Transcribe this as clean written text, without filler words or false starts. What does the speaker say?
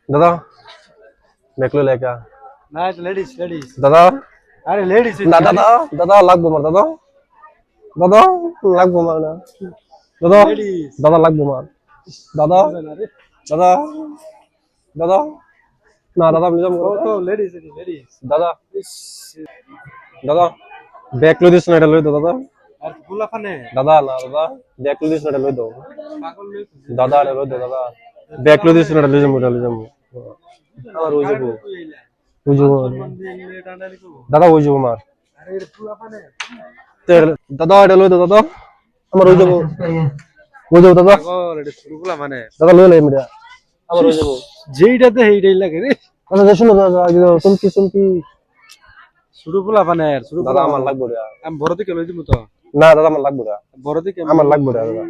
দাদা দেখলো লেখা না লেডিস লেডিস দাদা আরে লেডিস না দাদা দাদা লাগবো মার দাদা দাদা লাগবো মার না দাদা লেডিস দাদা লাগবো মার দাদা দাদা দাদা না দাদা নিজাম তো লেডিস লেডিস দাদা দাদা ব্যাগ লই দিস না এটা লই দাও দাদা আর ফুলা ফানে দাদা না দাদা ব্যাগ লই দিস না এটা লই দাও পাগল লই দাদা এটা লই দাও দাদা ব্যাগ লই দিস না এটা লই যাবো আমার ওই যাবো দাদা ওই যাবো মার আরে এর ফুলা ফানে দাদা এটা লই দাও দাদা আমার ওই যাবো দাদা পাগল এটা ফুলা মানে দাদা লই লাই মিডিয়া আমার ওই যাবো যেইটাতে সেইটাই লাগে রে দাদা দেখো না দাদা চুমকি চুমকি শুরু ফুলা ফানে শুরু দাদা আমার লাগবো রে আমি বড় দিকে লই দিমু তো না দাদা আমার লাগবো রে বড় দিকে আমার লাগবো রে দাদা